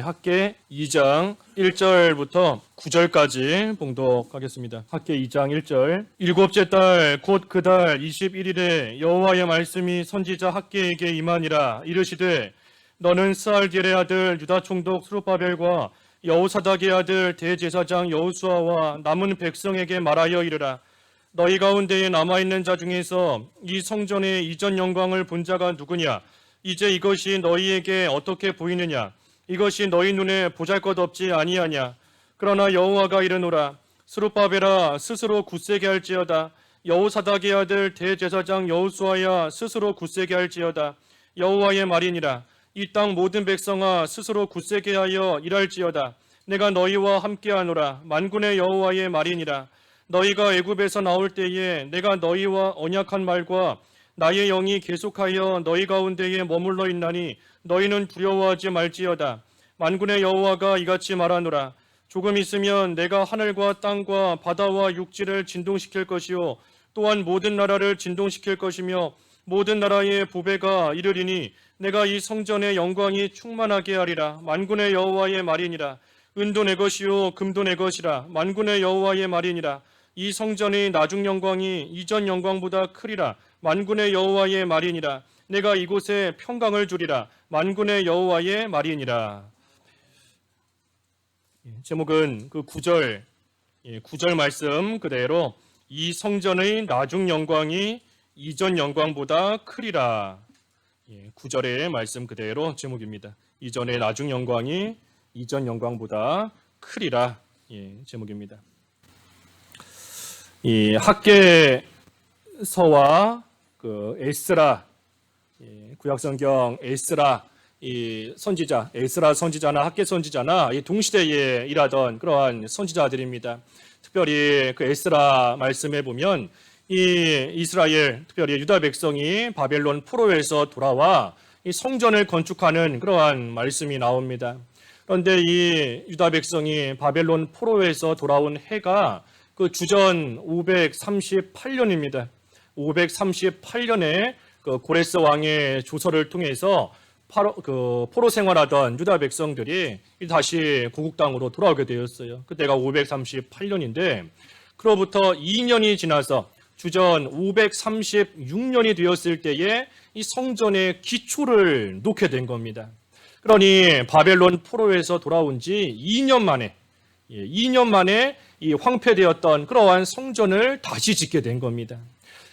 학개 2장 1절부터 9절까지 봉독하겠습니다. 학개 2장 1절. 일곱째 달 곧 그 달 21일에 여호와의 말씀이 선지자 학개에게 임하니라. 이르시되 너는 스알디엘의 아들 유다 총독 스룹바벨과 여호사닥의 아들 대제사장 여호수아와 남은 백성에게 말하여 이르라. 너희 가운데에 남아있는 자 중에서 이 성전의 이전 영광을 본 자가 누구냐? 이제 이것이 너희에게 어떻게 보이느냐? 이것이 너희 눈에 보잘것없지 아니하냐? 그러나 여호와가 이르노라. 스룹바벨아 스스로 굳세게 할지어다. 여호사닥의 아들 대제사장 여호수아야 스스로 굳세게 할지어다. 여호와의 말이니라. 이 땅 모든 백성아 스스로 굳세게 하여 일할지어다. 내가 너희와 함께하노라. 만군의 여호와의 말이니라. 너희가 애굽에서 나올 때에 내가 너희와 언약한 말과 나의 영이 계속하여 너희 가운데에 머물러 있나니 너희는 두려워하지 말지어다. 만군의 여호와가 이같이 말하노라. 조금 있으면 내가 하늘과 땅과 바다와 육지를 진동시킬 것이요 또한 모든 나라를 진동시킬 것이며 모든 나라의 보배가 이르리니 내가 이 성전의 영광이 충만하게 하리라. 만군의 여호와의 말이니라. 은도 내 것이요 금도 내 것이라. 만군의 여호와의 말이니라. 이 성전의 나중 영광이 이전 영광보다 크리라. 만군의 여호와의 말이니라. 내가 이곳에 평강을 주리라. 만군의 여호와의 말이니라. 제목은 그 9절 말씀 그대로 이 성전의 나중 영광이 이전 영광보다 크리라. 9절의 말씀 그대로 제목입니다. 이전의 나중 영광이 이전 영광보다 크리라. 제목입니다. 이 학개서와 그 에스라 구약성경 에스라 이 선지자 에스라 선지자나 학개 선지자나 이 동시대에 일하던 그러한 선지자들입니다. 특별히 그 에스라 말씀에 보면 이 이스라엘 특별히 유다 백성이 바벨론 포로에서 돌아와 이 성전을 건축하는 그러한 말씀이 나옵니다. 그런데 이 유다 백성이 바벨론 포로에서 돌아온 해가 그 주전 538년입니다. 538년에 그 고레스 왕의 조서를 통해서 포로 생활하던 유다 백성들이 다시 고국 땅으로 돌아오게 되었어요. 그때가 538년인데 그로부터 2년이 지나서 주전 536년이 되었을 때에 이 성전의 기초를 놓게 된 겁니다. 그러니 바벨론 포로에서 돌아온 지 2년 만에 이 황폐되었던 그러한 성전을 다시 짓게 된 겁니다.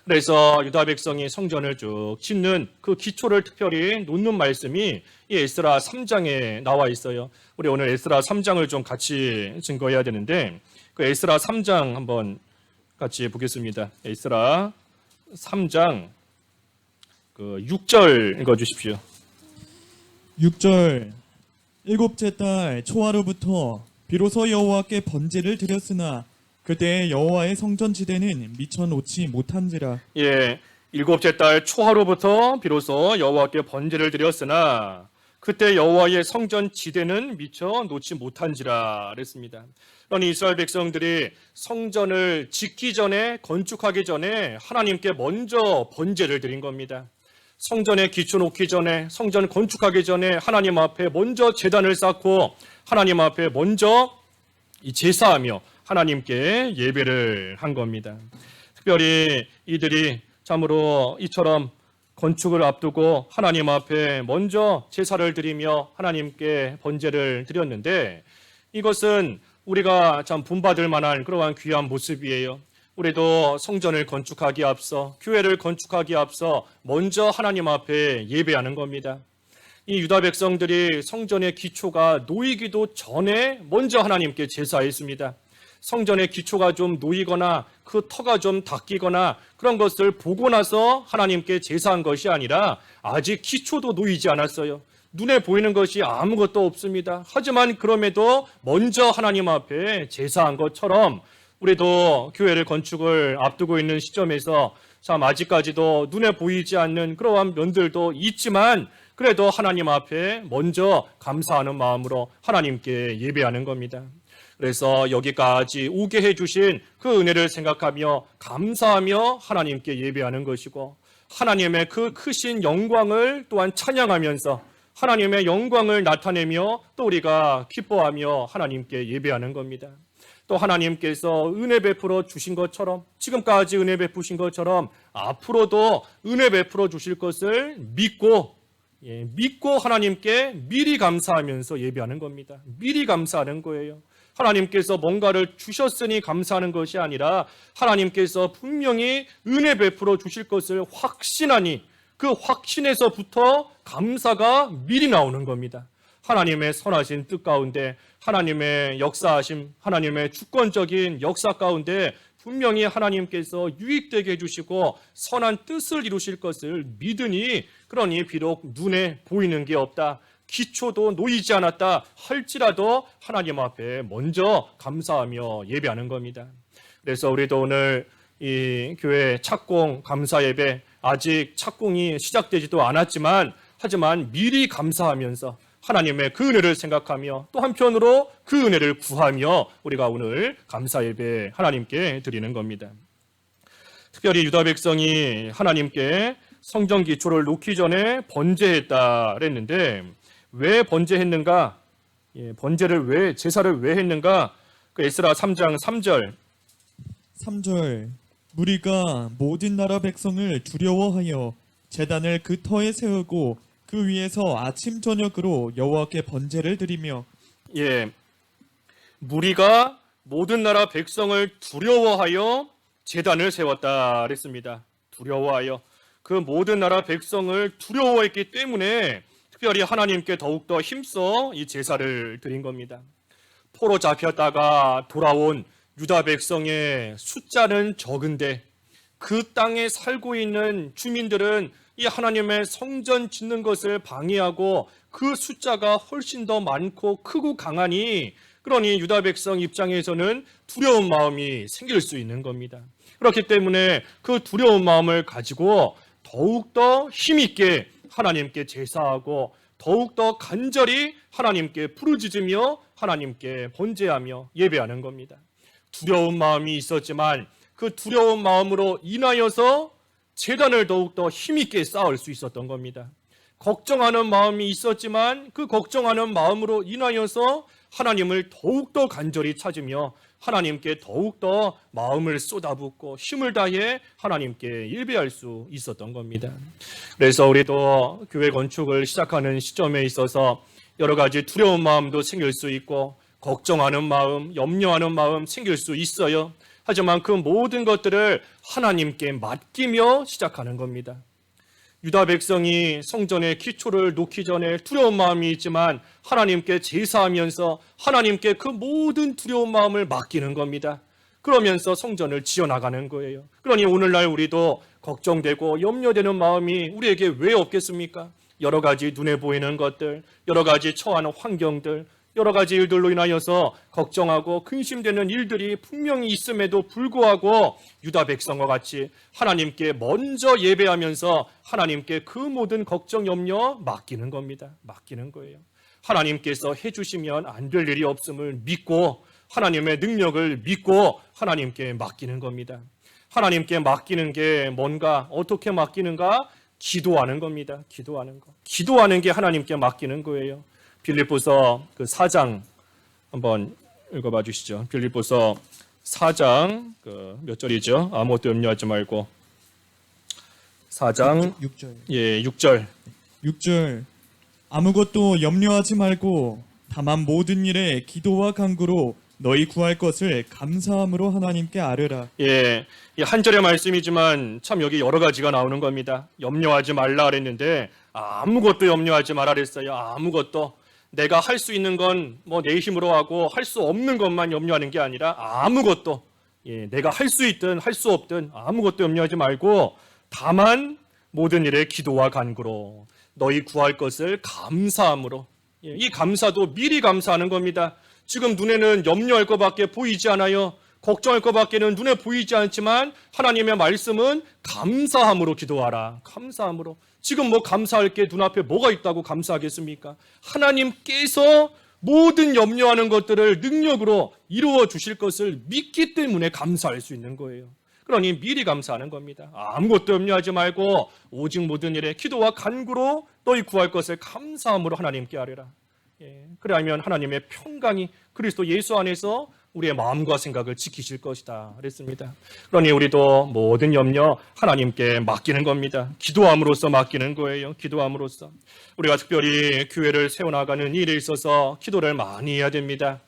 그래서 유다 백성이 성전을 쭉 짓는 그 기초를 특별히 놓는 말씀이 이 에스라 3장에 나와 있어요. 우리 오늘 에스라 3장을 좀 같이 증거해야 되는데 그 에스라 3장 한번 같이 보겠습니다. 에스라 3장 그 6절 읽어주십시오. 6절 일곱째 달 초하루부터 비로소 여호와께 번제를 드렸으나 그때 여호와의 성전 지대는 미쳐 놓지 못한지라. 일곱째 달 초하루부터 비로소 여호와께 번제를 드렸으나 그때 여호와의 성전 지대는 미쳐 놓지 못한지라 그랬습니다. 그러니 이스라엘 백성들이 성전을 짓기 전에 건축하기 전에 하나님께 먼저 번제를 드린 겁니다. 성전에 기초 놓기 전에 성전 건축하기 전에 하나님 앞에 먼저 제단을 쌓고 하나님 앞에 먼저 제사하며 하나님께 예배를 한 겁니다. 특별히 이들이 참으로 이처럼 건축을 앞두고 하나님 앞에 먼저 제사를 드리며 하나님께 번제를 드렸는데 이것은 우리가 참 본받을 만한 그러한 귀한 모습이에요. 우리도 성전을 건축하기에 앞서 교회를 건축하기에 앞서 먼저 하나님 앞에 예배하는 겁니다. 이 유다 백성들이 성전의 기초가 놓이기도 전에 먼저 하나님께 제사했습니다. 성전의 기초가 좀 놓이거나 그 터가 좀 닦이거나 그런 것을 보고 나서 하나님께 제사한 것이 아니라 아직 기초도 놓이지 않았어요. 눈에 보이는 것이 아무것도 없습니다. 하지만 그럼에도 먼저 하나님 앞에 제사한 것처럼 우리도 교회를 건축을 앞두고 있는 시점에서 참 아직까지도 눈에 보이지 않는 그러한 면들도 있지만 그래도 하나님 앞에 먼저 감사하는 마음으로 하나님께 예배하는 겁니다. 그래서 여기까지 오게 해주신 그 은혜를 생각하며 감사하며 하나님께 예배하는 것이고 하나님의 그 크신 영광을 또한 찬양하면서 하나님의 영광을 나타내며 또 우리가 기뻐하며 하나님께 예배하는 겁니다. 또 하나님께서 은혜 베풀어 주신 것처럼, 지금까지 은혜 베푸신 것처럼 앞으로도 은혜 베풀어 주실 것을 믿고 하나님께 미리 감사하면서 예배하는 겁니다. 미리 감사하는 거예요. 하나님께서 뭔가를 주셨으니 감사하는 것이 아니라 하나님께서 분명히 은혜 베풀어 주실 것을 확신하니 그 확신에서부터 감사가 미리 나오는 겁니다. 하나님의 선하신 뜻 가운데, 하나님의 역사하심, 하나님의 주권적인 역사 가운데 분명히 하나님께서 유익되게 해주시고 선한 뜻을 이루실 것을 믿으니, 그러니 비록 눈에 보이는 게 없다, 기초도 놓이지 않았다 할지라도 하나님 앞에 먼저 감사하며 예배하는 겁니다. 그래서 우리도 오늘 이 교회 착공 감사 예배, 아직 착공이 시작되지도 않았지만 하지만 미리 감사하면서 하나님의 그 은혜를 생각하며 또 한편으로 그 은혜를 구하며 우리가 오늘 감사 예배 하나님께 드리는 겁니다. 특별히 유다 백성이 하나님께 성전 기초를 놓기 전에 번제했다 그랬는데, 왜 번제했는가? 번제를 왜, 제사를 왜 했는가? 그 에스라 3장 3절. 3절 무리가 모든 나라 백성을 두려워하여 제단을 그 터에 세우고 그 위에서 아침 저녁으로 여호와께 번제를 드리며. 무리가 모든 나라 백성을 두려워하여 제단을 세웠다 그랬습니다. 두려워하여. 그 모든 나라 백성을 두려워했기 때문에 특별히 하나님께 더욱더 힘써 이 제사를 드린 겁니다. 포로 잡혔다가 돌아온 유다 백성의 숫자는 적은데 그 땅에 살고 있는 주민들은 이 하나님의 성전 짓는 것을 방해하고 그 숫자가 훨씬 더 많고 크고 강하니, 그러니 유다 백성 입장에서는 두려운 마음이 생길 수 있는 겁니다. 그렇기 때문에 그 두려운 마음을 가지고 더욱더 힘있게 하나님께 제사하고 더욱더 간절히 하나님께 부르짖으며 하나님께 번제하며 예배하는 겁니다. 두려운 마음이 있었지만 그 두려운 마음으로 인하여서 제단을 더욱더 힘있게 쌓을 수 있었던 겁니다. 걱정하는 마음이 있었지만 그 걱정하는 마음으로 인하여서 하나님을 더욱더 간절히 찾으며 하나님께 더욱더 마음을 쏟아붓고 힘을 다해 하나님께 예배할 수 있었던 겁니다. 그래서 우리도 교회 건축을 시작하는 시점에 있어서 여러 가지 두려운 마음도 생길 수 있고 걱정하는 마음, 염려하는 마음 생길 수 있어요. 하지만 그 모든 것들을 하나님께 맡기며 시작하는 겁니다. 유다 백성이 성전의 기초를 놓기 전에 두려운 마음이 있지만 하나님께 제사하면서 하나님께 그 모든 두려운 마음을 맡기는 겁니다. 그러면서 성전을 지어나가는 거예요. 그러니 오늘날 우리도 걱정되고 염려되는 마음이 우리에게 왜 없겠습니까? 여러 가지 눈에 보이는 것들, 여러 가지 처하는 환경들, 여러 가지 일들로 인하여서 걱정하고 근심되는 일들이 분명히 있음에도 불구하고 유다 백성과 같이 하나님께 먼저 예배하면서 하나님께 그 모든 걱정, 염려 맡기는 겁니다. 맡기는 거예요. 하나님께서 해주시면 안 될 일이 없음을 믿고 하나님의 능력을 믿고 하나님께 맡기는 겁니다. 하나님께 맡기는 게 뭔가, 어떻게 맡기는가? 기도하는 겁니다. 기도하는 거. 기도하는 게 하나님께 맡기는 거예요. 빌립보서 그 4장 한번 읽어봐 주시죠. 빌립보서 4장 몇 절이죠? 아무것도 염려하지 말고 4장 6절. 6절. 6절 아무것도 염려하지 말고 다만 모든 일에 기도와 간구로 너희 구할 것을 감사함으로 하나님께 아뢰라. 이 한 절의 말씀이지만 참 여기 여러 가지가 나오는 겁니다. 염려하지 말라 그랬는데 아무것도 염려하지 말라 그랬어요. 아무것도. 내가 할 수 있는 건 뭐 내 힘으로 하고 할 수 없는 것만 염려하는 게 아니라 아무것도, 내가 할 수 있든 할 수 없든 아무것도 염려하지 말고 다만 모든 일에 기도와 간구로 너희 구할 것을 감사함으로. 이 감사도 미리 감사하는 겁니다. 지금 눈에는 염려할 것밖에 보이지 않아요. 걱정할 것밖에는 눈에 보이지 않지만 하나님의 말씀은 감사함으로 기도하라. 감사함으로. 지금 뭐 감사할 게 눈앞에 뭐가 있다고 감사하겠습니까? 하나님께서 모든 염려하는 것들을 능력으로 이루어 주실 것을 믿기 때문에 감사할 수 있는 거예요. 그러니 미리 감사하는 겁니다. 아무것도 염려하지 말고 오직 모든 일에 기도와 간구로 너희 구할 것을 감사함으로 하나님께 아뢰라. 그러면 하나님의 평강이 그리스도 예수 안에서 우리의 마음과 생각을 지키실 것이다 그랬습니다. 그러니 우리도 모든 염려 하나님께 맡기는 겁니다. 기도함으로써 맡기는 거예요. 기도함으로써 우리가 특별히 교회를 세워나가는 일에 있어서 기도를 많이 해야 됩니다.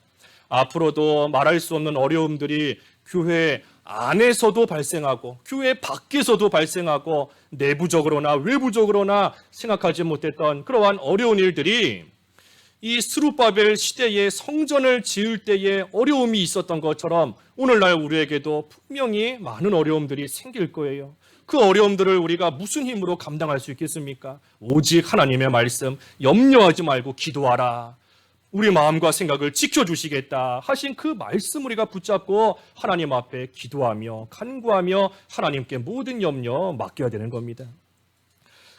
앞으로도 말할 수 없는 어려움들이 교회 안에서도 발생하고 교회 밖에서도 발생하고 내부적으로나 외부적으로나 생각하지 못했던 그러한 어려운 일들이 이 스룹바벨 시대에 성전을 지을 때에 어려움이 있었던 것처럼 오늘날 우리에게도 분명히 많은 어려움들이 생길 거예요. 그 어려움들을 우리가 무슨 힘으로 감당할 수 있겠습니까? 오직 하나님의 말씀, 염려하지 말고 기도하라. 우리 마음과 생각을 지켜주시겠다 하신 그 말씀 우리가 붙잡고 하나님 앞에 기도하며 간구하며 하나님께 모든 염려 맡겨야 되는 겁니다.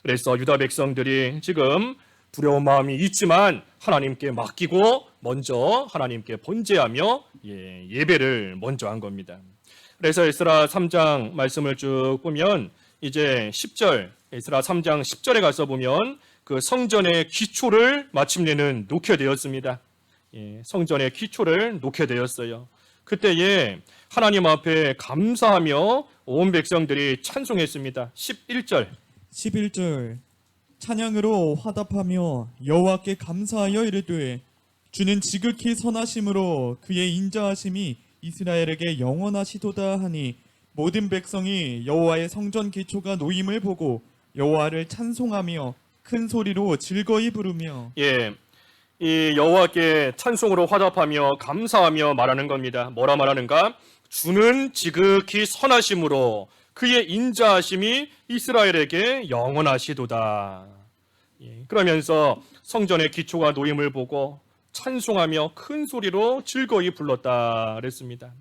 그래서 유다 백성들이 지금 두려운 마음이 있지만 하나님께 맡기고 먼저 하나님께 번제하며 예배를 먼저 한 겁니다. 그래서 에스라 3장 말씀을 쭉 보면 이제 10절, 에스라 3장 10절에 가서 보면 그 성전의 기초를 마침내는 놓게 되었습니다. 성전의 기초를 놓게 되었어요. 그때에 하나님 앞에 감사하며 온 백성들이 찬송했습니다. 11절 찬양으로 화답하며 여호와께 감사하여 이르되 주는 지극히 선하심으로 그의 인자하심이 이스라엘에게 영원하시도다 하니 모든 백성이 여호와의 성전 기초가 놓임을 보고 여호와를 찬송하며 큰 소리로 즐거이 부르며 이 여호와께 찬송으로 화답하며 감사하며 말하는 겁니다. 뭐라 말하는가? 주는 지극히 선하심으로 그의 인자하심이 이스라엘에게 영원하시도다. 그러면서 성전의 기초가 놓임을 보고 찬송하며 큰 소리로 즐거이 불렀다 그랬습니다.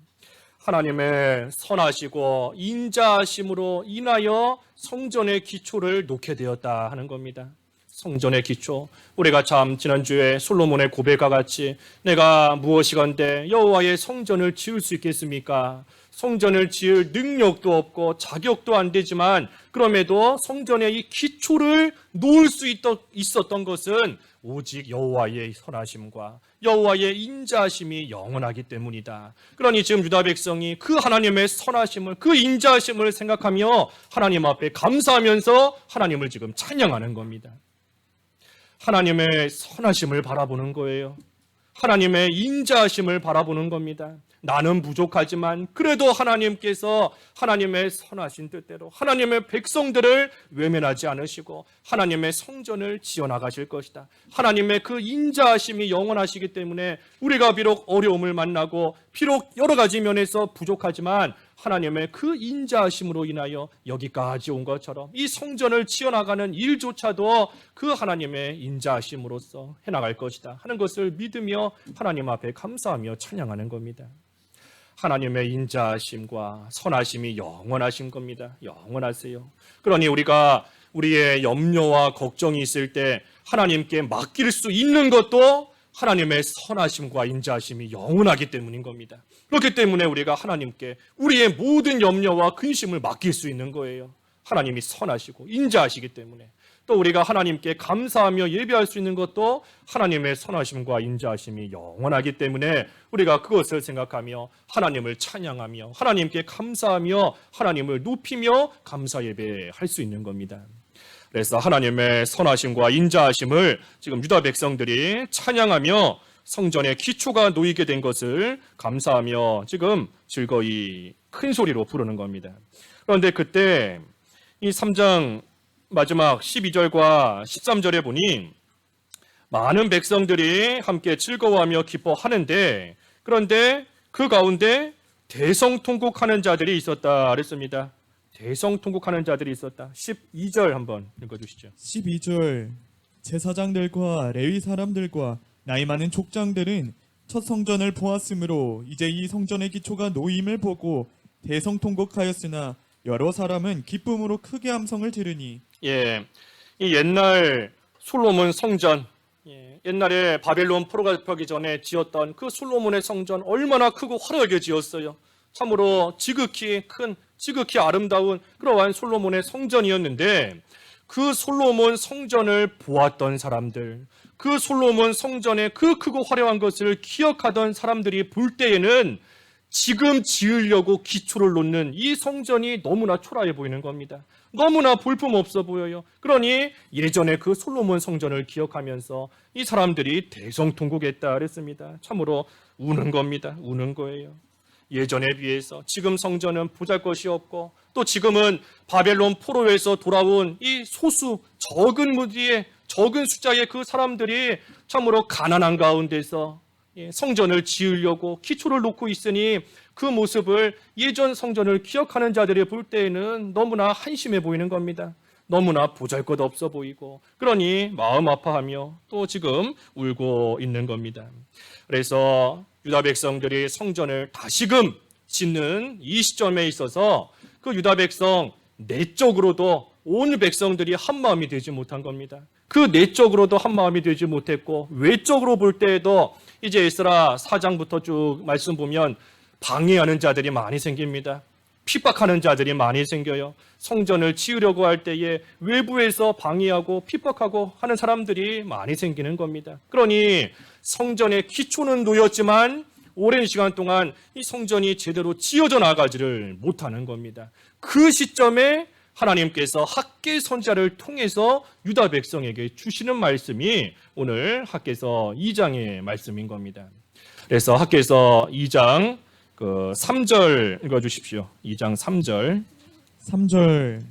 하나님의 선하시고 인자하심으로 인하여 성전의 기초를 놓게 되었다 하는 겁니다. 성전의 기초, 우리가 참 지난주에 솔로몬의 고백과 같이 내가 무엇이건대 여호와의 성전을 지을 수 있겠습니까? 성전을 지을 능력도 없고 자격도 안 되지만 그럼에도 성전의 이 기초를 놓을 수 있었던 것은 오직 여호와의 선하심과 여호와의 인자하심이 영원하기 때문이다. 그러니 지금 유다 백성이 그 하나님의 선하심을, 그 인자하심을 생각하며 하나님 앞에 감사하면서 하나님을 지금 찬양하는 겁니다. 하나님의 선하심을 바라보는 거예요. 하나님의 인자하심을 바라보는 겁니다. 나는 부족하지만 그래도 하나님께서 하나님의 선하신 뜻대로 하나님의 백성들을 외면하지 않으시고 하나님의 성전을 지어나가실 것이다. 하나님의 그 인자하심이 영원하시기 때문에 우리가 비록 어려움을 만나고 비록 여러 가지 면에서 부족하지만 하나님의 그 인자하심으로 인하여 여기까지 온 것처럼 이 성전을 지어나가는 일조차도 그 하나님의 인자하심으로써 해나갈 것이다 하는 것을 믿으며 하나님 앞에 감사하며 찬양하는 겁니다. 하나님의 인자하심과 선하심이 영원하신 겁니다. 영원하세요. 그러니 우리가 우리의 염려와 걱정이 있을 때 하나님께 맡길 수 있는 것도 하나님의 선하심과 인자하심이 영원하기 때문인 겁니다. 그렇기 때문에 우리가 하나님께 우리의 모든 염려와 근심을 맡길 수 있는 거예요. 하나님이 선하시고 인자하시기 때문에. 또 우리가 하나님께 감사하며 예배할 수 있는 것도 하나님의 선하심과 인자하심이 영원하기 때문에 우리가 그것을 생각하며 하나님을 찬양하며 하나님께 감사하며 하나님을 높이며 감사 예배할 수 있는 겁니다. 그래서 하나님의 선하심과 인자하심을 지금 유다 백성들이 찬양하며 성전의 기초가 놓이게 된 것을 감사하며 지금 즐거이 큰 소리로 부르는 겁니다. 그런데 그때 이 3장 마지막 12절과 13절에 보니 많은 백성들이 함께 즐거워하며 기뻐하는데 그런데 그 가운데 대성통곡하는 자들이 있었다 그랬습니다. 대성통곡하는 자들이 있었다. 12절 한번 읽어주시죠. 12절 제사장들과 레위 사람들과 나이 많은 족장들은 첫 성전을 보았으므로 이제 이 성전의 기초가 놓임을 보고 대성통곡하였으나 여러 사람은 기쁨으로 크게 함성을 지르니 이 옛날 솔로몬 성전, 옛날에 바벨론 포로가 잡혀가기 전에 지었던 그 솔로몬의 성전 얼마나 크고 화려하게 지었어요. 참으로 지극히 큰 지극히 아름다운 그러한 솔로몬의 성전이었는데 그 솔로몬 성전을 보았던 사람들, 그 솔로몬 성전의 그 크고 화려한 것을 기억하던 사람들이 볼 때에는 지금 지으려고 기초를 놓는 이 성전이 너무나 초라해 보이는 겁니다. 너무나 볼품없어 보여요. 그러니 예전에 그 솔로몬 성전을 기억하면서 이 사람들이 대성통곡했다 그랬습니다. 참으로 우는 겁니다. 우는 거예요. 예전에 비해서 지금 성전은 보잘것이 없고 또 지금은 바벨론 포로에서 돌아온 이 소수 적은 무리의 적은 숫자의 그 사람들이 참으로 가난한 가운데서 성전을 지으려고 기초를 놓고 있으니 그 모습을 예전 성전을 기억하는 자들이 볼 때에는 너무나 한심해 보이는 겁니다. 너무나 보잘것없어 보이고 그러니 마음 아파하며 또 지금 울고 있는 겁니다. 그래서 유다 백성들이 성전을 다시금 짓는 이 시점에 있어서 그 유다 백성 내적으로도 온 백성들이 한 마음이 되지 못한 겁니다. 그 내적으로도 한 마음이 되지 못했고 외적으로 볼 때에도 이제 에스라 4장부터 쭉 말씀 보면 방해하는 자들이 많이 생깁니다. 핍박하는 자들이 많이 생겨요. 성전을 지으려고 할 때에 외부에서 방해하고 핍박하고 하는 사람들이 많이 생기는 겁니다. 그러니 성전의 기초는 놓였지만 오랜 시간 동안 이 성전이 제대로 지어져 나가지를 못하는 겁니다. 그 시점에 하나님께서 학개 선지자를 통해서 유다 백성에게 주시는 말씀이 오늘 학개서 2장의 말씀인 겁니다. 그래서 학개서 2장 3절 읽어주십시오. 2장 3절. 3절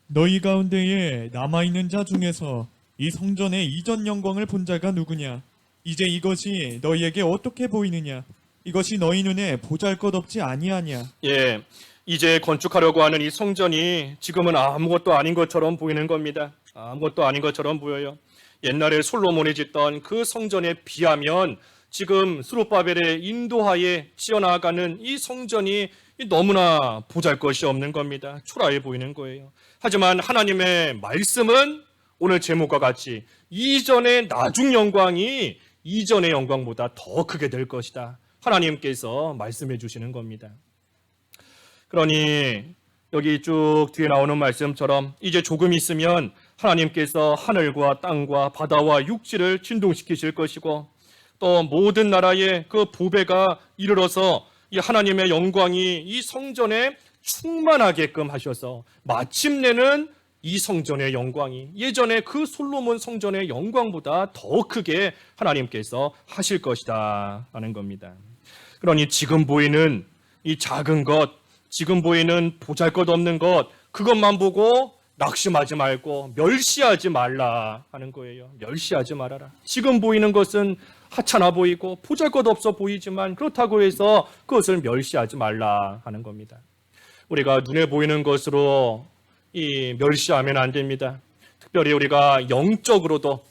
너희 가운데에 남아있는 자 중에서 이 성전의 이전 영광을 본 자가 누구냐? 이제 이것이 너희에게 어떻게 보이느냐? 이것이 너희 눈에 보잘것없지 아니하냐? 예, 이제 건축하려고 하는 이 성전이 지금은 아무것도 아닌 것처럼 보이는 겁니다. 아무것도 아닌 것처럼 보여요. 옛날에 솔로몬이 짓던 그 성전에 비하면 지금 스룹바벨의 인도하에 지어나가는 이 성전이 너무나 보잘것이 없는 겁니다. 초라해 보이는 거예요. 하지만 하나님의 말씀은 오늘 제목과 같이 이전의 나중 영광이 이전의 영광보다 더 크게 될 것이다. 하나님께서 말씀해 주시는 겁니다. 그러니 여기 쭉 뒤에 나오는 말씀처럼 이제 조금 있으면 하나님께서 하늘과 땅과 바다와 육지를 진동시키실 것이고 또 모든 나라의 그 보배가 이르러서 이 하나님의 영광이 이 성전에 충만하게끔 하셔서 마침내는 이 성전의 영광이 예전에 그 솔로몬 성전의 영광보다 더 크게 하나님께서 하실 것이다 하는 겁니다. 그러니 지금 보이는 이 작은 것, 지금 보이는 보잘것없는 것, 그것만 보고 낙심하지 말고 멸시하지 말라 하는 거예요. 멸시하지 말아라. 지금 보이는 것은 하찮아 보이고 보잘것없어 보이지만 그렇다고 해서 그것을 멸시하지 말라 하는 겁니다. 우리가 눈에 보이는 것으로 이 멸시하면 안 됩니다. 특별히 우리가 영적으로도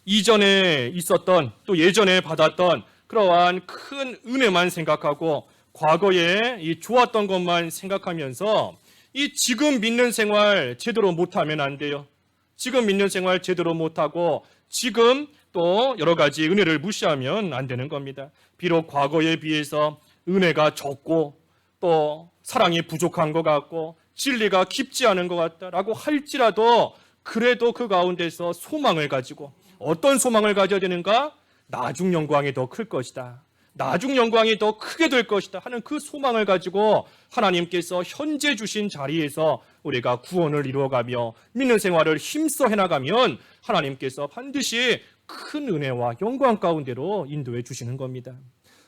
이전에 있었던 또 예전에 받았던 그러한 큰 은혜만 생각하고 과거에 이 좋았던 것만 생각하면서 이 지금 믿는 생활 제대로 못하면 안 돼요. 지금 믿는 생활 제대로 못하고 지금 또 여러 가지 은혜를 무시하면 안 되는 겁니다. 비록 과거에 비해서 은혜가 적고 또 사랑이 부족한 것 같고 진리가 깊지 않은 것 같다라고 할지라도 그래도 그 가운데서 소망을 가지고 어떤 소망을 가져야 되는가? 나중 영광이 더 클 것이다. 나중 영광이 더 크게 될 것이다 하는 그 소망을 가지고 하나님께서 현재 주신 자리에서 우리가 구원을 이루어가며 믿는 생활을 힘써 해나가면 하나님께서 반드시 큰 은혜와 영광 가운데로 인도해 주시는 겁니다.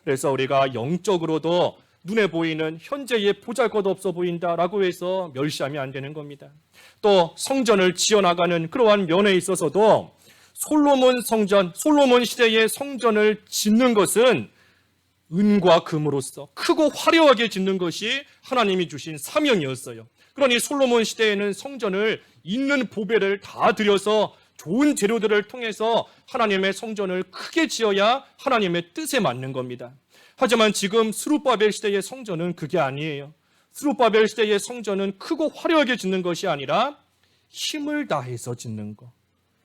그래서 우리가 영적으로도 눈에 보이는 현재의 보잘것없어 보인다라고 해서 멸시하면 안 되는 겁니다. 또 성전을 지어나가는 그러한 면에 있어서도 솔로몬 시대의 성전을 짓는 것은 은과 금으로써 크고 화려하게 짓는 것이 하나님이 주신 사명이었어요. 그러니 솔로몬 시대에는 성전을 있는 보배를 다 들여서 좋은 재료들을 통해서 하나님의 성전을 크게 지어야 하나님의 뜻에 맞는 겁니다. 하지만 지금 스룹바벨 시대의 성전은 그게 아니에요. 스룹바벨 시대의 성전은 크고 화려하게 짓는 것이 아니라 힘을 다해서 짓는 것.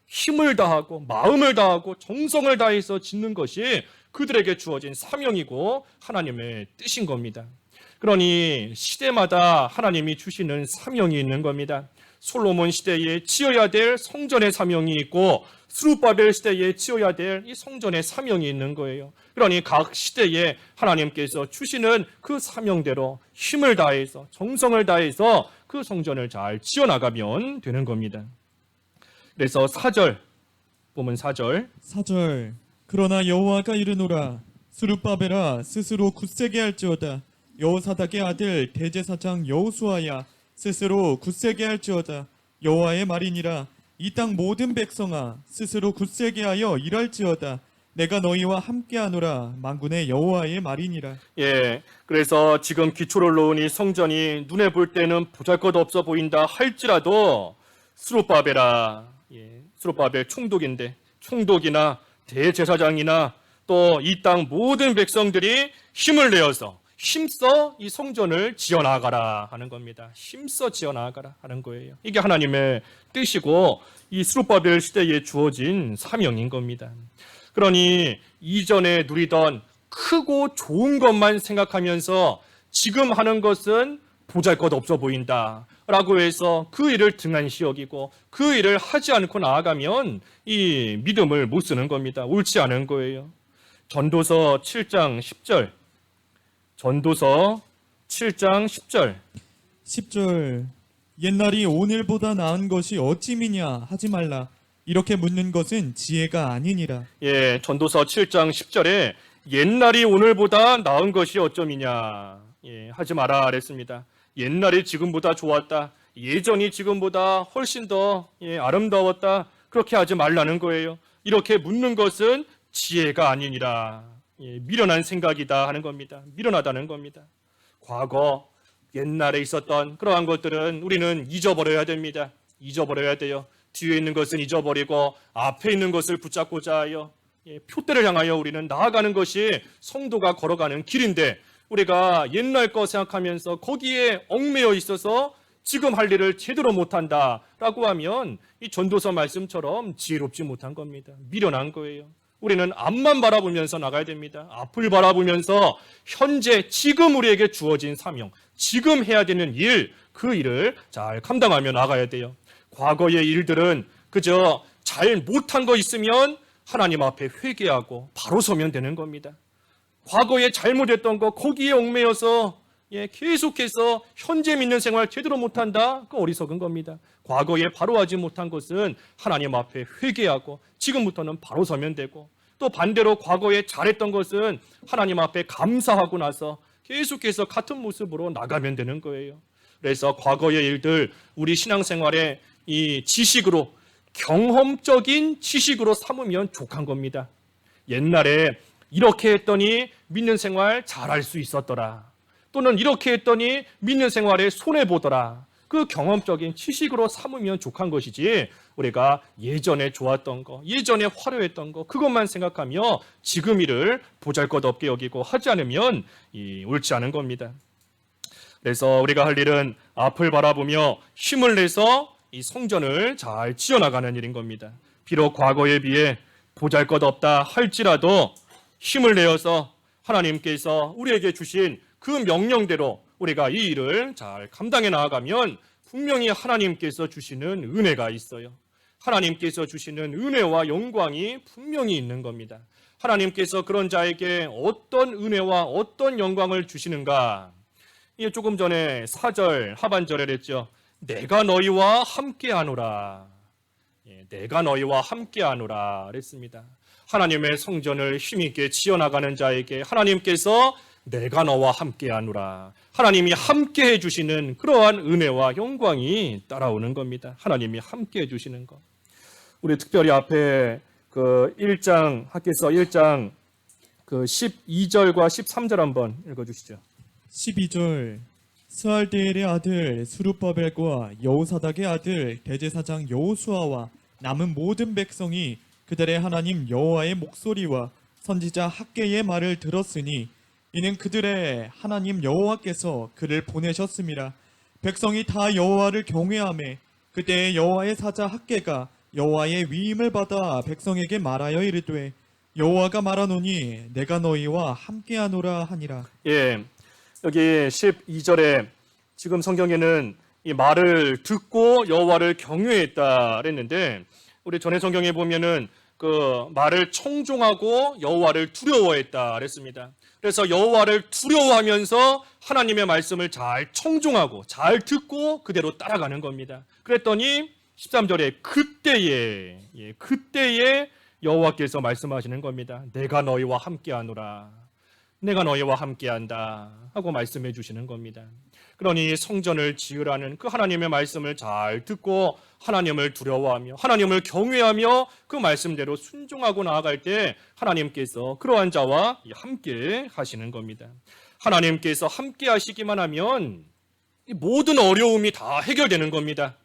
힘을 다하고 마음을 다하고 정성을 다해서 짓는 것이 그들에게 주어진 사명이고 하나님의 뜻인 겁니다. 그러니 시대마다 하나님이 주시는 사명이 있는 겁니다. 솔로몬 시대에 지어야 될 성전의 사명이 있고 스룹바벨 시대에 지어야 될 이 성전의 사명이 있는 거예요. 그러니 각 시대에 하나님께서 주시는 그 사명대로 힘을 다해서 정성을 다해서 그 성전을 잘 지어나가면 되는 겁니다. 그래서 4절 보면 4절 4절 그러나 여호와가 이르노라 스룹바벨아 스스로 굳세게 할지어다 여호사닥의 아들 대제사장 여호수아야 스스로 굳세게 할지어다 여호와의 말이니라 이 땅 모든 백성아 스스로 굳세게 하여 일할지어다 내가 너희와 함께하노라 만군의 여호와의 말이니라. 예, 그래서 지금 기초를 놓은 이 성전이 눈에 볼 때는 보잘것없어 보인다 할지라도 스룹바벨아, 스룹바벨 총독인데 총독이나 대제사장이나 또 이 땅 모든 백성들이 힘을 내어서 힘써 이 성전을 지어나가라 하는 겁니다. 힘써 지어나가라 하는 거예요. 이게 하나님의 뜻이고 이 스룹바벨 시대에 주어진 사명인 겁니다. 그러니 이전에 누리던 크고 좋은 것만 생각하면서 지금 하는 것은 보잘것없어 보인다 라고 해서 그 일을 등한시 여기고 그 일을 하지 않고 나아가면 이 믿음을 못 쓰는 겁니다. 옳지 않은 거예요. 전도서 7장 10절 전도서 7장 10절 10절 옛날이 오늘보다 나은 것이 어찌미냐 하지 말라 이렇게 묻는 것은 지혜가 아니니라. 예, 전도서 7장 10절에 옛날이 오늘보다 나은 것이 어쩌미냐 하지 마라 그랬습니다. 옛날이 지금보다 좋았다. 예전이 지금보다 훨씬 더 아름다웠다. 그렇게 하지 말라는 거예요. 이렇게 묻는 것은 지혜가 아니니라. 미련한 생각이다 하는 겁니다. 미련하다는 겁니다. 과거 옛날에 있었던 그러한 것들은 우리는 잊어버려야 됩니다. 잊어버려야 돼요. 뒤에 있는 것은 잊어버리고 앞에 있는 것을 붙잡고자 하여 표대를 향하여 우리는 나아가는 것이 성도가 걸어가는 길인데 우리가 옛날 거 생각하면서 거기에 얽매여 있어서 지금 할 일을 제대로 못한다라고 하면 이 전도서 말씀처럼 지혜롭지 못한 겁니다. 미련한 거예요. 우리는 앞만 바라보면서 나가야 됩니다. 앞을 바라보면서 현재 지금 우리에게 주어진 사명, 지금 해야 되는 일, 그 일을 잘 감당하며 나가야 돼요. 과거의 일들은 그저 잘 못한 거 있으면 하나님 앞에 회개하고 바로 서면 되는 겁니다. 과거에 잘못했던 거 거기에 얽매여서 계속해서 현재 믿는 생활 제대로 못한다? 그 어리석은 겁니다. 과거에 바로 하지 못한 것은 하나님 앞에 회개하고 지금부터는 바로 서면 되고 또 반대로 과거에 잘했던 것은 하나님 앞에 감사하고 나서 계속해서 같은 모습으로 나가면 되는 거예요. 그래서 과거의 일들 우리 신앙생활에 이 지식으로 경험적인 지식으로 삼으면 족한 겁니다. 옛날에 이렇게 했더니 믿는 생활 잘할 수 있었더라. 또는 이렇게 했더니 믿는 생활에 손해보더라. 그 경험적인 지식으로 삼으면 족한 것이지 우리가 예전에 좋았던 거, 예전에 화려했던 거 그것만 생각하며 지금 일을 보잘것없게 여기고 하지 않으면 옳지 않은 겁니다. 그래서 우리가 할 일은 앞을 바라보며 힘을 내서 이 성전을 잘 지어나가는 일인 겁니다. 비록 과거에 비해 보잘것없다 할지라도 힘을 내어서 하나님께서 우리에게 주신 그 명령대로 우리가 이 일을 잘 감당해 나아가면 분명히 하나님께서 주시는 은혜가 있어요. 하나님께서 주시는 은혜와 영광이 분명히 있는 겁니다. 하나님께서 그런 자에게 어떤 은혜와 어떤 영광을 주시는가? 이게 조금 전에 4절 하반절에 그랬죠. 내가 너희와 함께하노라. 내가 너희와 함께하노라 그랬습니다. 하나님의 성전을 힘있게 지어나가는 자에게 하나님께서 내가 너와 함께하노라. 하나님이 함께해 주시는 그러한 은혜와 영광이 따라오는 겁니다. 하나님이 함께해 주시는 것. 우리 특별히 앞에 그 1장 학개서 1장 그 12절과 13절 한번 읽어주시죠. 12절 스알데엘의 아들 스룹바벨과 여호사닥의 아들 대제사장 여호수아와 남은 모든 백성이 그들의 하나님 여호와의 목소리와 선지자 학개의 말을 들었으니 이는 그들의 하나님 여호와께서 그를 보내셨음이라. 백성이 다 여호와를 경외하매 그때 여호와의 사자 학개가 여호와의 위임을 받아 백성에게 말하여 이르되 여호와가 말하노니 내가 너희와 함께하노라 하니라. 예, 여기 12절에 지금 성경에는 이 말을 듣고 여호와를 경외했다 그랬는데 우리 전에 성경에 보면은 그 말을 청종하고 여호와를 두려워했다 그랬습니다. 그래서 여호와를 두려워하면서 하나님의 말씀을 잘 청종하고 잘 듣고 그대로 따라가는 겁니다. 그랬더니 13절에 그때에 여호와께서 말씀하시는 겁니다. 내가 너희와 함께하노라. 내가 너희와 함께한다 하고 말씀해 주시는 겁니다. 그러니 성전을 지으라는 그 하나님의 말씀을 잘 듣고 하나님을 두려워하며 하나님을 경외하며 그 말씀대로 순종하고 나아갈 때 하나님께서 그러한 자와 함께 하시는 겁니다. 하나님께서 함께 하시기만 하면 모든 어려움이 다 해결되는 겁니다.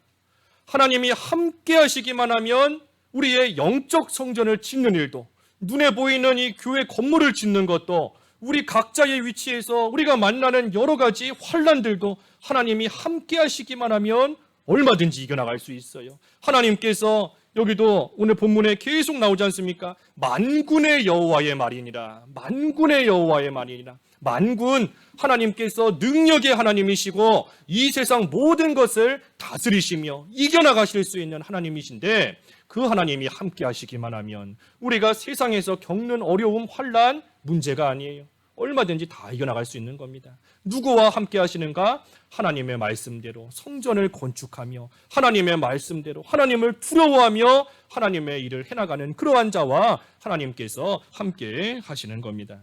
하나님이 함께 하시기만 하면 우리의 영적 성전을 짓는 일도, 눈에 보이는 이 교회 건물을 짓는 것도, 우리 각자의 위치에서 우리가 만나는 여러 가지 환난들도 하나님이 함께 하시기만 하면 얼마든지 이겨나갈 수 있어요. 하나님께서 여기도 오늘 본문에 계속 나오지 않습니까? 만군의 여호와의 말이니라. 만군의 여호와의 말이니라. 만군, 하나님께서 능력의 하나님이시고 이 세상 모든 것을 다스리시며 이겨나가실 수 있는 하나님이신데 그 하나님이 함께 하시기만 하면 우리가 세상에서 겪는 어려움, 환난, 문제가 아니에요. 얼마든지 다 이겨나갈 수 있는 겁니다. 누구와 함께 하시는가? 하나님의 말씀대로 성전을 건축하며 하나님의 말씀대로 하나님을 두려워하며 하나님의 일을 해나가는 그러한 자와 하나님께서 함께 하시는 겁니다.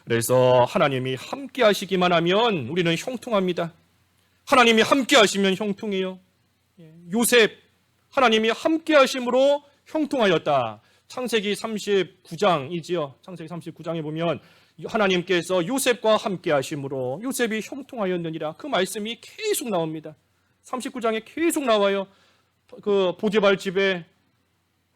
그래서 하나님이 함께 하시기만 하면 우리는 형통합니다. 하나님이 함께 하시면 형통해요. 요셉, 하나님이 함께 하심으로 형통하였다. 창세기 39장이지요. 창세기 39장에 보면 하나님께서 요셉과 함께 하심으로 요셉이 형통하였느니라. 그 말씀이 계속 나옵니다. 39장에 계속 나와요. 그 보디발 집에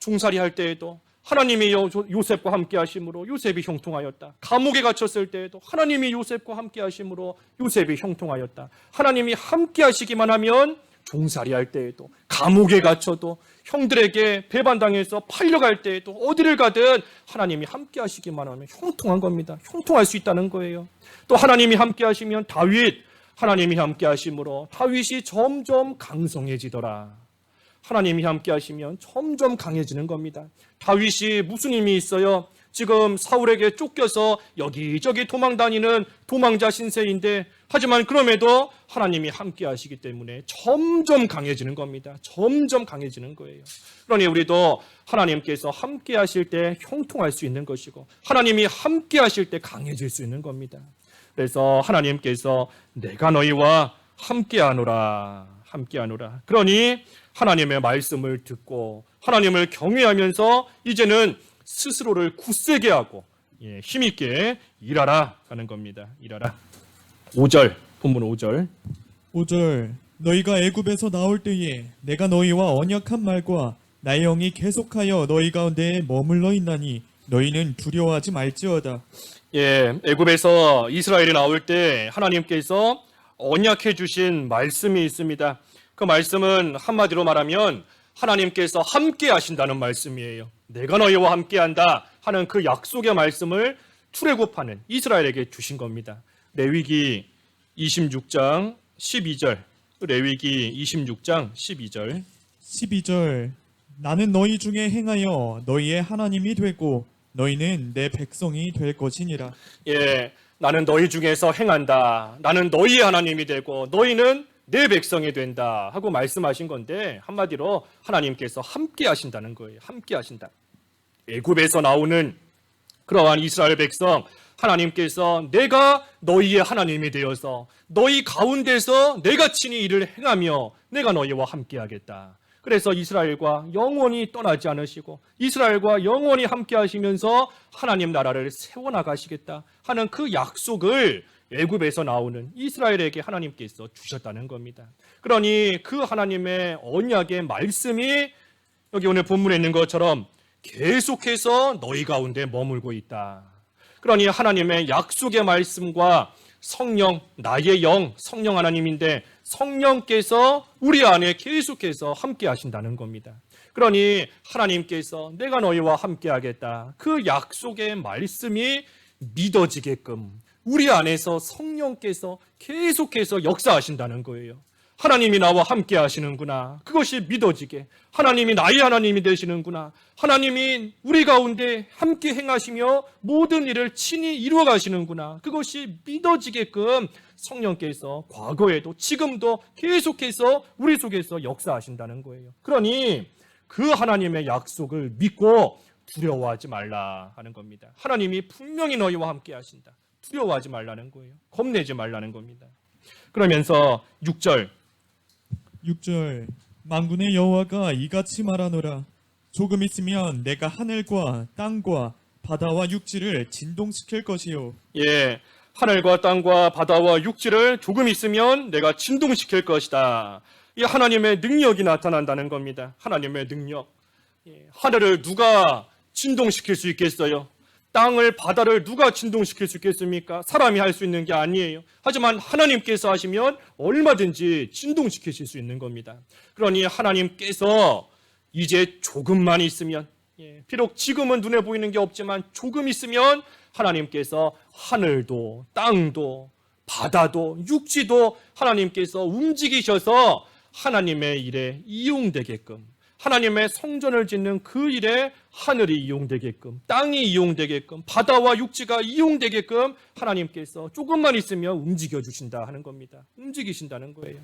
종살이 할 때에도 하나님이 요셉과 함께 하심으로 요셉이 형통하였다. 감옥에 갇혔을 때에도 하나님이 요셉과 함께 하심으로 요셉이 형통하였다. 하나님이 함께 하시기만 하면 종살이 할 때에도 감옥에 갇혀도 형들에게 배반당해서 팔려갈 때에도 어디를 가든 하나님이 함께 하시기만 하면 형통한 겁니다. 형통할 수 있다는 거예요. 또 하나님이 함께 하시면 다윗, 하나님이 함께 하심으로 다윗이 점점 강성해지더라. 하나님이 함께 하시면 점점 강해지는 겁니다. 다윗이 무슨 힘이 있어요? 지금 사울에게 쫓겨서 여기저기 도망다니는 도망자 신세인데 하지만 그럼에도 하나님이 함께 하시기 때문에 점점 강해지는 겁니다. 점점 강해지는 거예요. 그러니 우리도 하나님께서 함께 하실 때 형통할 수 있는 것이고 하나님이 함께 하실 때 강해질 수 있는 겁니다. 그래서 하나님께서 내가 너희와 함께하노라. 함께하노라. 그러니 하나님의 말씀을 듣고 하나님을 경외하면서 이제는 스스로를 굳세게 하고 힘있게 일하라 하는 겁니다. 일하라. 5절, 본문 5절. 5절 너희가 애굽에서 나올 때에 내가 너희와 언약한 말과 나의 영이 계속하여 너희 가운데에 머물러 있나니 너희는 두려워하지 말지어다. 애굽에서 이스라엘이 나올 때 하나님께서 언약해 주신 말씀이 있습니다. 그 말씀은 한마디로 말하면 하나님께서 함께 하신다는 말씀이에요. 내가 너희와 함께한다 하는 그 약속의 말씀을 출애굽하는 이스라엘에게 주신 겁니다. 레위기 26장 12절. 레위기 26장 12절. 12절 나는 너희 중에 행하여 너희의 하나님이 되고 너희는 내 백성이 될 것이니라. 나는 너희 중에서 행한다. 나는 너희의 하나님이 되고 너희는 내 백성이 된다 하고 말씀하신 건데 한마디로 하나님께서 함께 하신다는 거예요. 함께 하신다. 애굽에서 나오는 그러한 이스라엘 백성 하나님께서 내가 너희의 하나님이 되어서 너희 가운데서 내가 친히 일을 행하며 내가 너희와 함께 하겠다. 그래서 이스라엘과 영원히 떠나지 않으시고 이스라엘과 영원히 함께 하시면서 하나님 나라를 세워나가시겠다 하는 그 약속을 애굽에서 나오는 이스라엘에게 하나님께서 주셨다는 겁니다. 그러니 그 하나님의 언약의 말씀이 여기 오늘 본문에 있는 것처럼 계속해서 너희 가운데 머물고 있다. 그러니 하나님의 약속의 말씀과 성령, 나의 영, 성령 하나님인데 성령께서 우리 안에 계속해서 함께 하신다는 겁니다. 그러니 하나님께서 내가 너희와 함께 하겠다. 그 약속의 말씀이 믿어지게끔 우리 안에서 성령께서 계속해서 역사하신다는 거예요. 하나님이 나와 함께 하시는구나. 그것이 믿어지게. 하나님이 나의 하나님이 되시는구나. 하나님이 우리 가운데 함께 행하시며 모든 일을 친히 이루어 가시는구나. 그것이 믿어지게끔 성령께서 과거에도 지금도 계속해서 우리 속에서 역사하신다는 거예요. 그러니 그 하나님의 약속을 믿고 두려워하지 말라 하는 겁니다. 하나님이 분명히 너희와 함께 하신다. 두려워하지 말라는 거예요. 겁내지 말라는 겁니다. 그러면서 6절 만군의 여호와가 이같이 말하노라. 조금 있으면 내가 하늘과 땅과 바다와 육지를 진동시킬 것이요. 예, 하늘과 땅과 바다와 육지를 조금 있으면 내가 진동시킬 것이다. 이 하나님의 능력이 나타난다는 겁니다. 하나님의 능력. 하늘을 누가 진동시킬 수 있겠어요? 땅을, 바다를 누가 진동시킬 수 있겠습니까? 사람이 할 수 있는 게 아니에요. 하지만 하나님께서 하시면 얼마든지 진동시키실 수 있는 겁니다. 그러니 하나님께서 이제 조금만 있으면, 비록 지금은 눈에 보이는 게 없지만 조금 있으면 하나님께서 하늘도, 땅도, 바다도, 육지도 하나님께서 움직이셔서 하나님의 일에 이용되게끔, 하나님의 성전을 짓는 그 일에 하늘이 이용되게끔, 땅이 이용되게끔, 바다와 육지가 이용되게끔 하나님께서 조금만 있으면 움직여 주신다 하는 겁니다. 움직이신다는 거예요.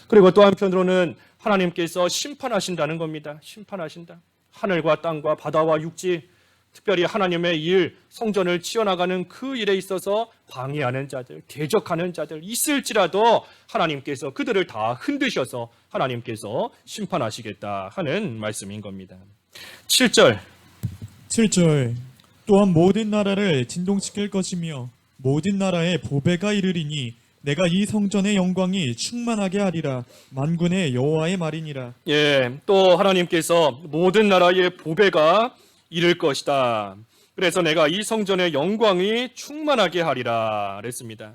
그리고 또 한편으로는 하나님께서 심판하신다는 겁니다. 심판하신다. 하늘과 땅과 바다와 육지, 특별히 하나님의 일, 성전을 지어나가는 그 일에 있어서 방해하는 자들, 대적하는 자들 있을지라도 하나님께서 그들을 다 흔드셔서 하나님께서 심판하시겠다 하는 말씀인 겁니다. 7절 또한 모든 나라를 진동시킬 것이며 모든 나라에 보배가 이르리니 내가 이 성전의 영광이 충만하게 하리라. 만군의 여호와의 말이니라. 예, 또 하나님께서 모든 나라의 보배가 이를 것이다. 그래서 내가 이 성전의 영광이 충만하게 하리라 그랬습니다.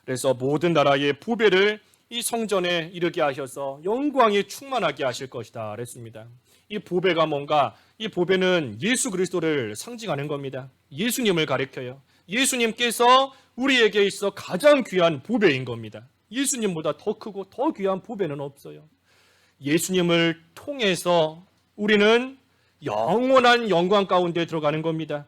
그래서 모든 나라의 보배를 이 성전에 이르게 하셔서 영광이 충만하게 하실 것이다 그랬습니다. 이 보배가 뭔가? 이 보배는 예수 그리스도를 상징하는 겁니다. 예수님을 가리켜요. 예수님께서 우리에게 있어 가장 귀한 보배인 겁니다. 예수님보다 더 크고 더 귀한 보배는 없어요. 예수님을 통해서 우리는 영원한 영광 가운데 들어가는 겁니다.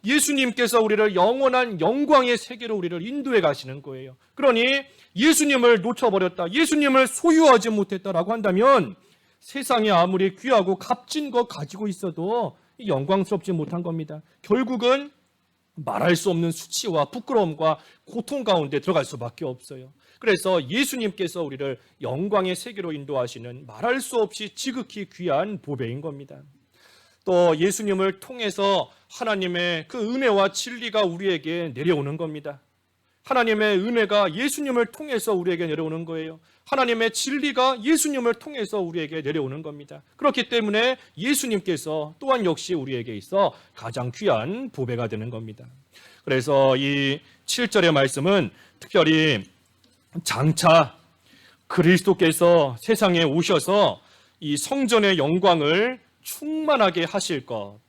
예수님께서 우리를 영원한 영광의 세계로 우리를 인도해 가시는 거예요. 그러니 예수님을 놓쳐버렸다, 예수님을 소유하지 못했다라고 한다면 세상에 아무리 귀하고 값진 거 가지고 있어도 영광스럽지 못한 겁니다. 결국은 말할 수 없는 수치와 부끄러움과 고통 가운데 들어갈 수밖에 없어요. 그래서 예수님께서 우리를 영광의 세계로 인도하시는 말할 수 없이 지극히 귀한 보배인 겁니다. 또 예수님을 통해서 하나님의 그 은혜와 진리가 우리에게 내려오는 겁니다. 하나님의 은혜가 예수님을 통해서 우리에게 내려오는 거예요. 하나님의 진리가 예수님을 통해서 우리에게 내려오는 겁니다. 그렇기 때문에 예수님께서 또한 역시 우리에게 있어 가장 귀한 보배가 되는 겁니다. 그래서 이 7절의 말씀은 특별히 장차 그리스도께서 세상에 오셔서 이 성전의 영광을 충만하게 하실 것,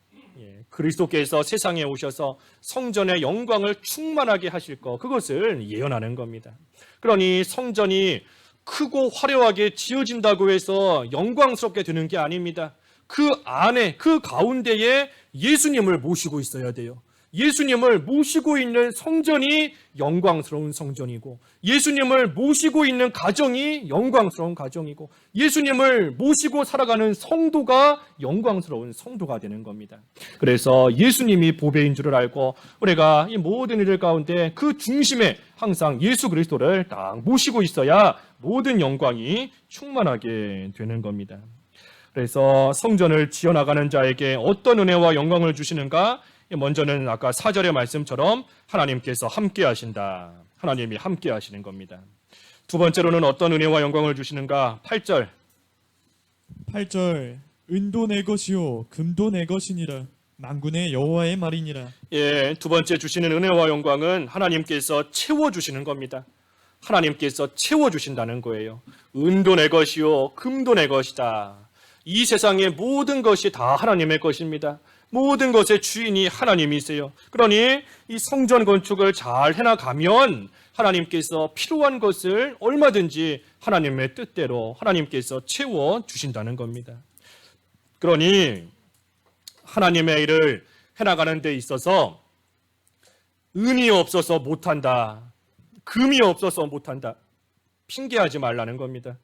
그리스도께서 세상에 오셔서 성전의 영광을 충만하게 하실 것, 그것을 예언하는 겁니다. 그러니 성전이 크고 화려하게 지어진다고 해서 영광스럽게 되는 게 아닙니다. 그 안에, 그 가운데에 예수님을 모시고 있어야 돼요. 예수님을 모시고 있는 성전이 영광스러운 성전이고, 예수님을 모시고 있는 가정이 영광스러운 가정이고, 예수님을 모시고 살아가는 성도가 영광스러운 성도가 되는 겁니다. 그래서 예수님이 보배인 줄을 알고 우리가 이 모든 일들 가운데 그 중심에 항상 예수 그리스도를 딱 모시고 있어야 모든 영광이 충만하게 되는 겁니다. 그래서 성전을 지어나가는 자에게 어떤 은혜와 영광을 주시는가? 먼저는 아까 4절의 말씀처럼 하나님께서 함께 하신다. 하나님이 함께 하시는 겁니다. 두 번째로는 어떤 은혜와 영광을 주시는가? 8절. 은도 내 것이요 금도 내 것이니라. 만군의 여호와의 말이니라. 예, 두 번째 주시는 은혜와 영광은 하나님께서 채워주시는 겁니다. 하나님께서 채워주신다는 거예요. 은도 내 것이요 금도 내 것이다. 이 세상의 모든 것이 다 하나님의 것입니다. 모든 것의 주인이 하나님이세요. 그러니 이 성전 건축을 잘 해나가면 하나님께서 필요한 것을 얼마든지 하나님의 뜻대로 하나님께서 채워 주신다는 겁니다. 그러니 하나님의 일을 해나가는 데 있어서 은이 없어서 못한다, 금이 없어서 못한다, 핑계하지 말라는 겁니다.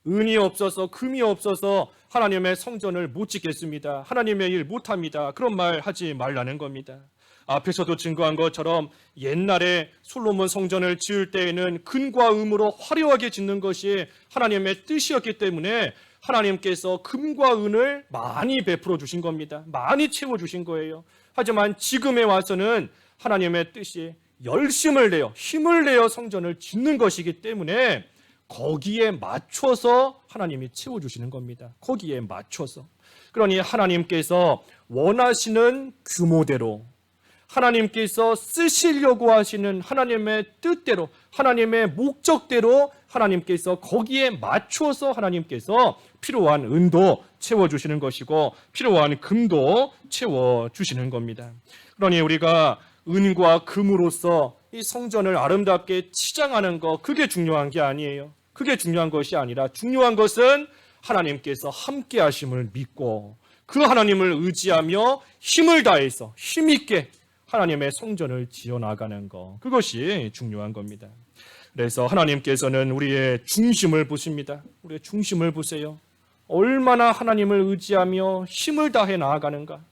은이 없어서 금이 없어서 하나님의 성전을 못 짓겠습니다, 하나님의 일 못합니다, 그런 말 하지 말라는 겁니다. 앞에서도 증거한 것처럼 옛날에 솔로몬 성전을 지을 때에는 금과 은으로 화려하게 짓는 것이 하나님의 뜻이었기 때문에 하나님께서 금과 은을 많이 베풀어 주신 겁니다. 많이 채워 주신 거예요. 하지만 지금에 와서는 하나님의 뜻이 열심을 내어 힘을 내어 성전을 짓는 것이기 때문에 거기에 맞춰서 하나님이 채워주시는 겁니다. 거기에 맞춰서. 그러니 하나님께서 원하시는 규모대로, 하나님께서 쓰시려고 하시는 하나님의 뜻대로, 하나님의 목적대로 하나님께서 거기에 맞춰서 하나님께서 필요한 은도 채워주시는 것이고 필요한 금도 채워주시는 겁니다. 그러니 우리가 은과 금으로써 이 성전을 아름답게 치장하는 것, 그게 중요한 게 아니에요. 그게 중요한 것이 아니라 중요한 것은 하나님께서 함께 하심을 믿고 그 하나님을 의지하며 힘을 다해서 힘있게 하나님의 성전을 지어나가는 것, 그것이 중요한 겁니다. 그래서 하나님께서는 우리의 중심을 보십니다. 우리의 중심을 보세요. 얼마나 하나님을 의지하며 힘을 다해 나아가는가,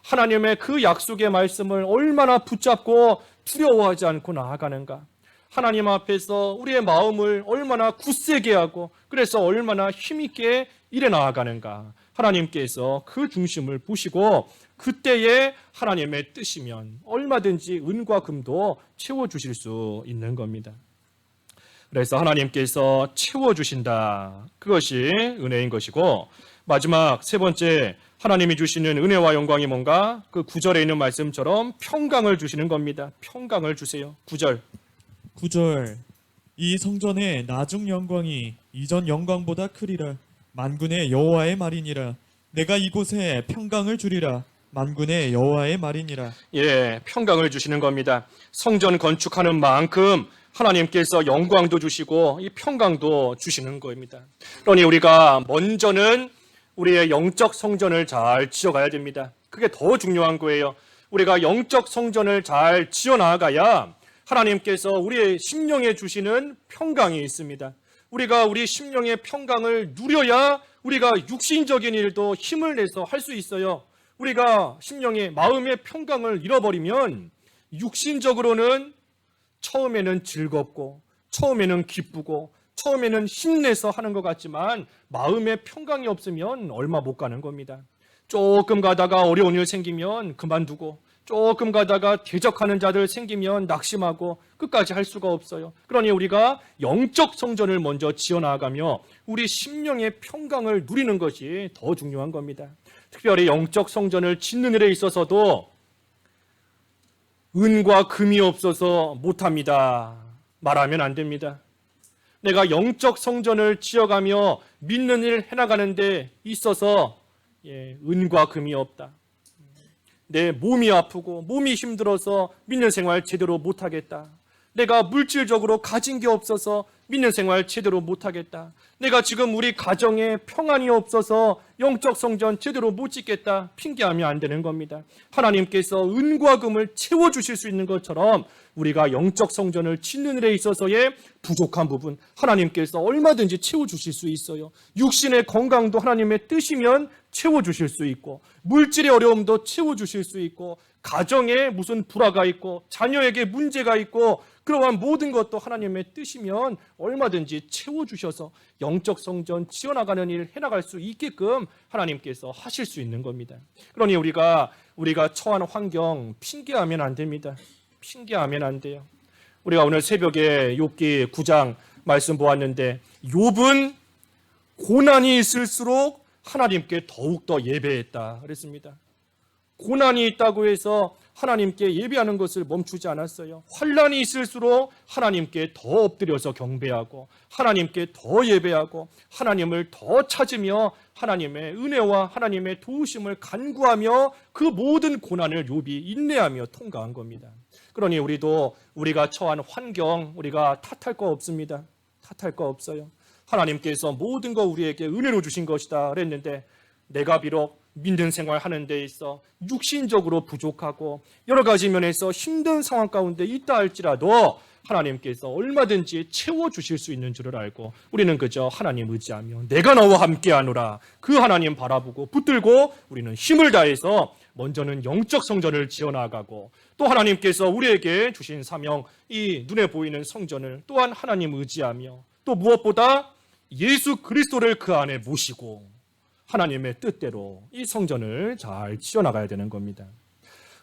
하나님의 그 약속의 말씀을 얼마나 붙잡고 두려워하지 않고 나아가는가, 하나님 앞에서 우리의 마음을 얼마나 굳세게 하고 그래서 얼마나 힘있게 일해 나아가는가, 하나님께서 그 중심을 보시고 그때에 하나님의 뜻이면 얼마든지 은과 금도 채워주실 수 있는 겁니다. 그래서 하나님께서 채워주신다, 그것이 은혜인 것이고, 마지막 세 번째 하나님이 주시는 은혜와 영광이 뭔가, 그 9절에 있는 말씀처럼 평강을 주시는 겁니다. 평강을 주세요. 9절. 이 성전의 나중 영광이 이전 영광보다 크리라. 만군의 여호와의 말이니라. 내가 이곳에 평강을 주리라. 만군의 여호와의 말이니라. 예, 평강을 주시는 겁니다. 성전 건축하는 만큼 하나님께서 영광도 주시고 이 평강도 주시는 겁니다. 그러니 우리가 먼저는 우리의 영적 성전을 잘 지어가야 됩니다. 그게 더 중요한 거예요. 우리가 영적 성전을 잘 지어나가야 하나님께서 우리의 심령에 주시는 평강이 있습니다. 우리가 우리 심령의 평강을 누려야 우리가 육신적인 일도 힘을 내서 할 수 있어요. 우리가 심령의 마음의 평강을 잃어버리면 육신적으로는 처음에는 즐겁고 처음에는 기쁘고 처음에는 힘내서 하는 것 같지만 마음의 평강이 없으면 얼마 못 가는 겁니다. 조금 가다가 어려운 일 생기면 그만두고 조금 가다가 대적하는 자들 생기면 낙심하고 끝까지 할 수가 없어요. 그러니 우리가 영적 성전을 먼저 지어나가며 우리 심령의 평강을 누리는 것이 더 중요한 겁니다. 특별히 영적 성전을 짓는 일에 있어서도 은과 금이 없어서 못합니다, 말하면 안 됩니다. 내가 영적 성전을 지어가며 믿는 일 해나가는 데 있어서 은과 금이 없다, 내 몸이 아프고 몸이 힘들어서 믿는 생활 제대로 못하겠다, 내가 물질적으로 가진 게 없어서 믿는 생활 제대로 못하겠다, 내가 지금 우리 가정에 평안이 없어서 영적 성전 제대로 못 짓겠다, 핑계하면 안 되는 겁니다. 하나님께서 은과 금을 채워주실 수 있는 것처럼 우리가 영적 성전을 짓는 일에 있어서의 부족한 부분 하나님께서 얼마든지 채워주실 수 있어요. 육신의 건강도 하나님의 뜻이면 채워주실 수 있고, 물질의 어려움도 채워주실 수 있고, 가정에 무슨 불화가 있고 자녀에게 문제가 있고 그러한 모든 것도 하나님의 뜻이면 얼마든지 채워주셔서 영적 성전 지어나가는 일 해나갈 수 있게끔 하나님께서 하실 수 있는 겁니다. 그러니 우리가 처한 환경 핑계하면 안 됩니다. 핑계하면 안 돼요. 우리가 오늘 새벽에 욥기 9장 말씀 보았는데 욥은 고난이 있을수록 하나님께 더욱더 예배했다 그랬습니다. 고난이 있다고 해서 하나님께 예배하는 것을 멈추지 않았어요. 환난이 있을수록 하나님께 더 엎드려서 경배하고 하나님께 더 예배하고 하나님을 더 찾으며 하나님의 은혜와 하나님의 도우심을 간구하며 그 모든 고난을 욥이 인내하며 통과한 겁니다. 그러니 우리도 우리가 처한 환경 우리가 탓할 거 없습니다. 탓할 거 없어요. 하나님께서 모든 거 우리에게 은혜로 주신 것이다 그랬는데 내가 비록 믿는 생활 하는 데 있어 육신적으로 부족하고 여러 가지 면에서 힘든 상황 가운데 있다 할지라도 하나님께서 얼마든지 채워주실 수 있는 줄을 알고 우리는 그저 하나님 의지하며 내가 너와 함께하노라 그 하나님 바라보고 붙들고 우리는 힘을 다해서 먼저는 영적 성전을 지어나가고 또 하나님께서 우리에게 주신 사명 이 눈에 보이는 성전을 또한 하나님 의지하며 또 무엇보다 예수 그리스도를 그 안에 모시고 하나님의 뜻대로 이 성전을 잘 지어나가야 되는 겁니다.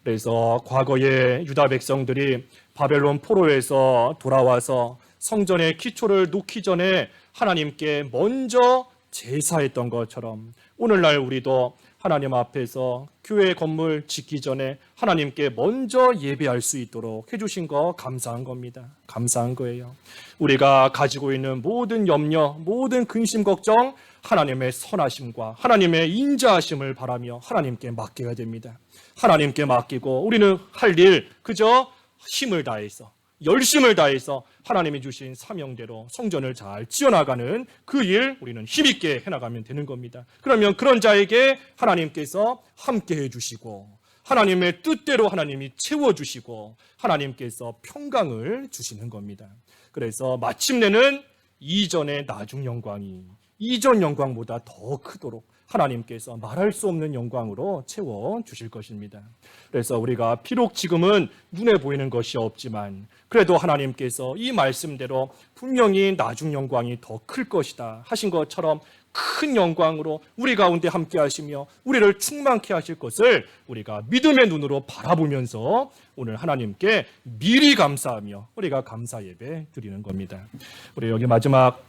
그래서 과거에 유다 백성들이 바벨론 포로에서 돌아와서 성전의 기초를 놓기 전에 하나님께 먼저 제사했던 것처럼 오늘날 우리도 하나님 앞에서 교회 건물 짓기 전에 하나님께 먼저 예배할 수 있도록 해주신 거 감사한 겁니다. 감사한 거예요. 우리가 가지고 있는 모든 염려, 모든 근심, 걱정 하나님의 선하심과 하나님의 인자하심을 바라며 하나님께 맡겨야 됩니다. 하나님께 맡기고 우리는 할 일 그저 힘을 다해서 열심을 다해서 하나님이 주신 사명대로 성전을 잘 지어나가는 그 일 우리는 힘있게 해나가면 되는 겁니다. 그러면 그런 자에게 하나님께서 함께 해주시고 하나님의 뜻대로 하나님이 채워주시고 하나님께서 평강을 주시는 겁니다. 그래서 마침내는 이전의 나중 영광이 이전 영광보다 더 크도록 하나님께서 말할 수 없는 영광으로 채워주실 것입니다. 그래서 우리가 비록 지금은 눈에 보이는 것이 없지만 그래도 하나님께서 이 말씀대로 분명히 나중 영광이 더 클 것이다 하신 것처럼 큰 영광으로 우리 가운데 함께 하시며 우리를 충만케 하실 것을 우리가 믿음의 눈으로 바라보면서 오늘 하나님께 미리 감사하며 우리가 감사 예배 드리는 겁니다. 우리 여기 마지막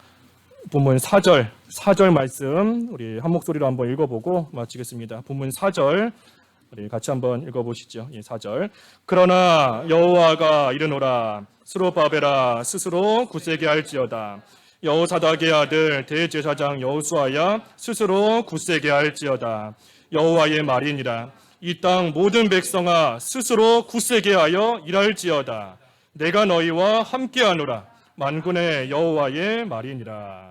본문 4절 말씀 우리 한 목소리로 한번 읽어보고 마치겠습니다. 본문 4절 우리 같이 한번 읽어보시죠. 4절 그러나 여호와가 이르노라 스룹바벨아 스스로 굳세게 할지어다 여호사닥의 아들 대제사장 여호수아야 스스로 굳세게 할지어다 여호와의 말이니라 이 땅 모든 백성아 스스로 굳세게 하여 일할지어다 내가 너희와 함께하노라 만군의 여호와의 말이니라.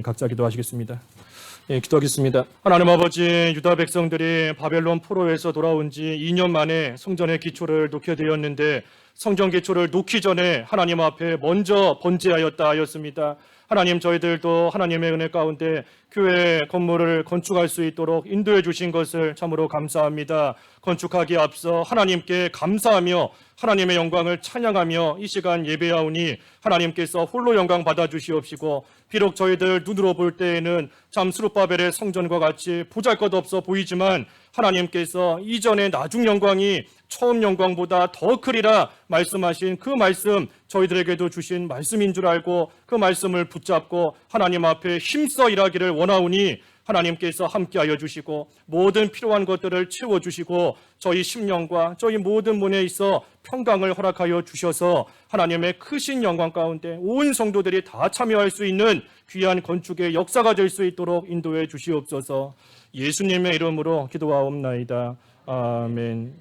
각자 기도하시겠습니다. 기도하겠습니다. 하나님 아버지 유다 백성들이 바벨론 포로에서 돌아온 지 2년 만에 성전의 기초를 놓게 되었는데 성전 기초를 놓기 전에 하나님 앞에 먼저 번제하였다 하였습니다. 하나님 저희들도 하나님의 은혜 가운데 교회 건물을 건축할 수 있도록 인도해 주신 것을 참으로 감사합니다. 건축하기에 앞서 하나님께 감사하며 하나님의 영광을 찬양하며 이 시간 예배하오니 하나님께서 홀로 영광 받아주시옵시고 비록 저희들 눈으로 볼 때에는 참 스룹바벨의 성전과 같이 보잘것없어 보이지만 하나님께서 이전의 나중 영광이 처음 영광보다 더 크리라 말씀하신 그 말씀 저희들에게도 주신 말씀인 줄 알고 그 말씀을 붙잡고 하나님 앞에 힘써 일하기를 원하오니 하나님께서 함께하여 주시고 모든 필요한 것들을 채워주시고 저희 심령과 저희 모든 문에 있어 평강을 허락하여 주셔서 하나님의 크신 영광 가운데 온 성도들이 다 참여할 수 있는 귀한 건축의 역사가 될 수 있도록 인도해 주시옵소서. 예수님의 이름으로 기도하옵나이다. 아멘.